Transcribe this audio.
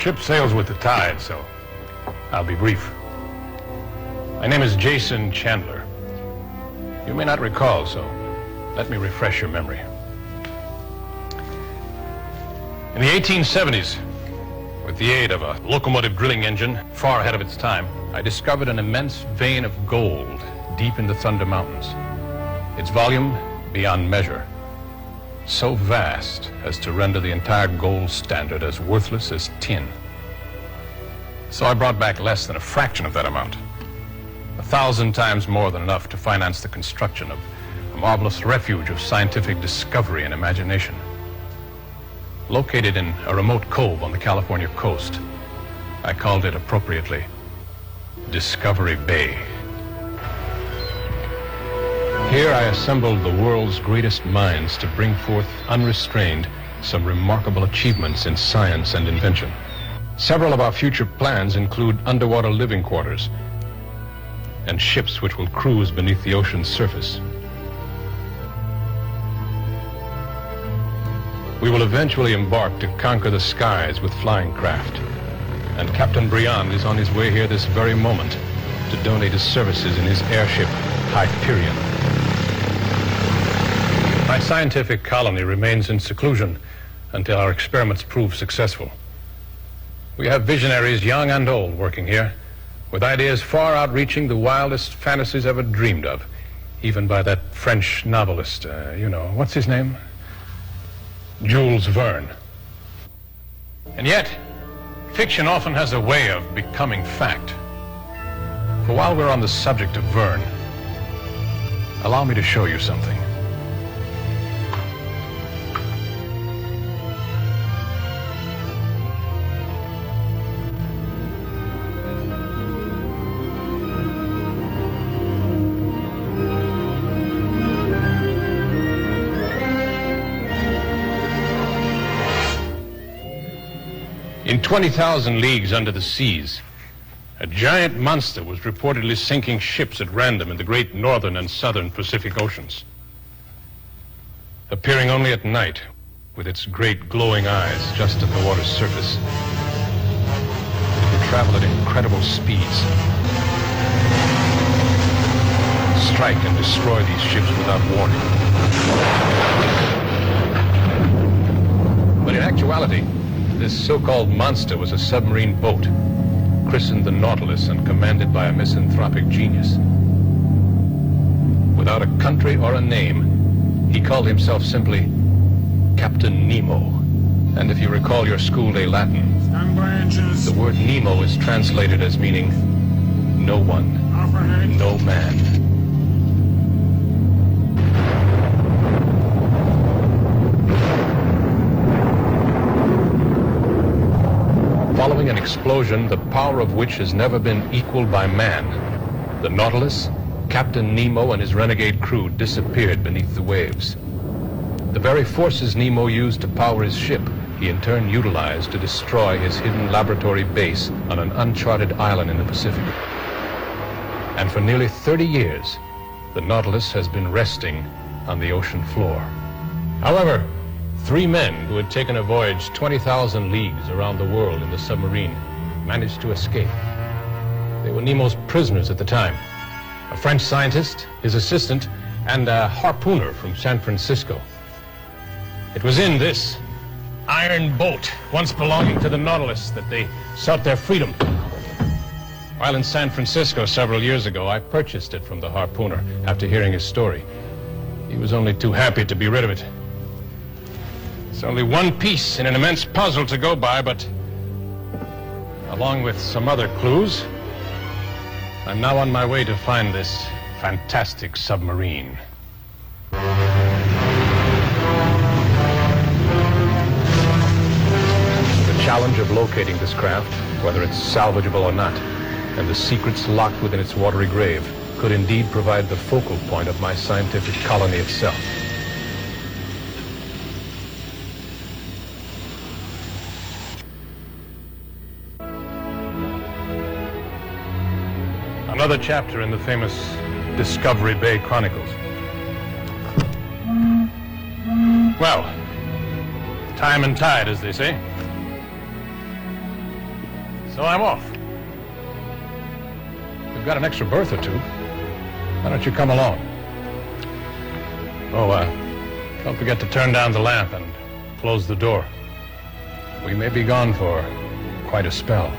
ship sails with the tide, so I'll be brief. My name is Jason Chandler. You may not recall, so let me refresh your memory. In the 1870s, with the aid of a locomotive drilling engine far ahead of its time, I discovered an immense vein of gold deep in the Thunder Mountains. Its volume beyond measure, so vast as to render the entire gold standard as worthless as tin. So I brought back less than a fraction of that amount, 1,000 times more than enough to finance the construction of a marvelous refuge of scientific discovery and imagination. Located in a remote cove on the California coast, I called it appropriately Discovery Bay. Here I assembled the world's greatest minds to bring forth unrestrained some remarkable achievements in science and invention. Several of our future plans include underwater living quarters and ships which will cruise beneath the ocean's surface. We will eventually embark to conquer the skies with flying craft. And Captain Briand is on his way here this very moment to donate his services in his airship, Hyperion. My scientific colony remains in seclusion until our experiments prove successful. We have visionaries, young and old, working here, with ideas far outreaching the wildest fantasies ever dreamed of, even by that French novelist, what's his name? Jules Verne. And yet, fiction often has a way of becoming fact. For while we're on the subject of Verne, allow me to show you something. In 20,000 leagues under the seas, a giant monster was reportedly sinking ships at random in the great northern and southern Pacific Oceans. Appearing only at night, with its great glowing eyes just at the water's surface, it would travel at incredible speeds, strike and destroy these ships without warning. But in actuality, this so-called monster was a submarine boat, christened the Nautilus and commanded by a misanthropic genius. Without a country or a name, he called himself simply Captain Nemo. And if you recall your school day Latin, the word Nemo is translated as meaning no one, no man. Following an explosion, the power of which has never been equaled by man, the Nautilus, Captain Nemo, and his renegade crew disappeared beneath the waves. The very forces Nemo used to power his ship, he in turn utilized to destroy his hidden laboratory base on an uncharted island in the Pacific. And for nearly 30 years, the Nautilus has been resting on the ocean floor. However, 3 men who had taken a voyage 20,000 leagues around the world in the submarine managed to escape. They were Nemo's prisoners at the time. A French scientist, his assistant, and a harpooner from San Francisco. It was in this iron boat, once belonging to the Nautilus, that they sought their freedom. While in San Francisco several years ago, I purchased it from the harpooner after hearing his story. He was only too happy to be rid of it. It's only one piece in an immense puzzle to go by, but along with some other clues, I'm now on my way to find this fantastic submarine. The challenge of locating this craft, whether it's salvageable or not, and the secrets locked within its watery grave, could indeed provide the focal point of my scientific colony itself. Another chapter in the famous Discovery Bay Chronicles. Well, time and tide, as they say. So I'm off. We've got an extra berth or two. Why don't you come along? Oh, don't forget to turn down the lamp and close the door. We may be gone for quite a spell.